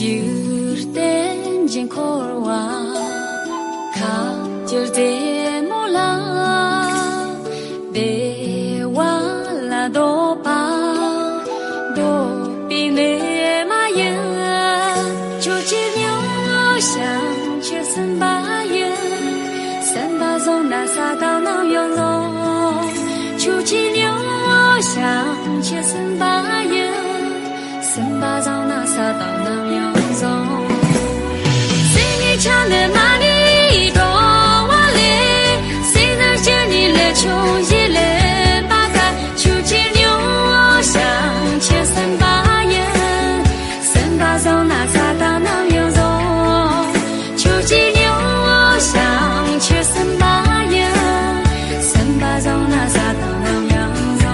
Jirten jin korwa ka jirte mola de wala do pa do pine ma ya chu chi myo xiang che san ba ya san ba zong na sa da na yong lo chu chi myo xiang che san ba ya san ba zong na sa da na yong zong唱的马里多瓦里，谁能见你来穷一来八个，求见牛想千三八眼，三八上那啥大能有肉，求见牛想千三八眼，三八上那啥大能有肉。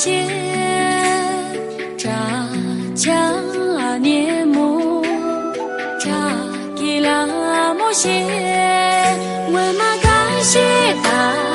些扎家年木扎吉拉木些，我嘛感谢他。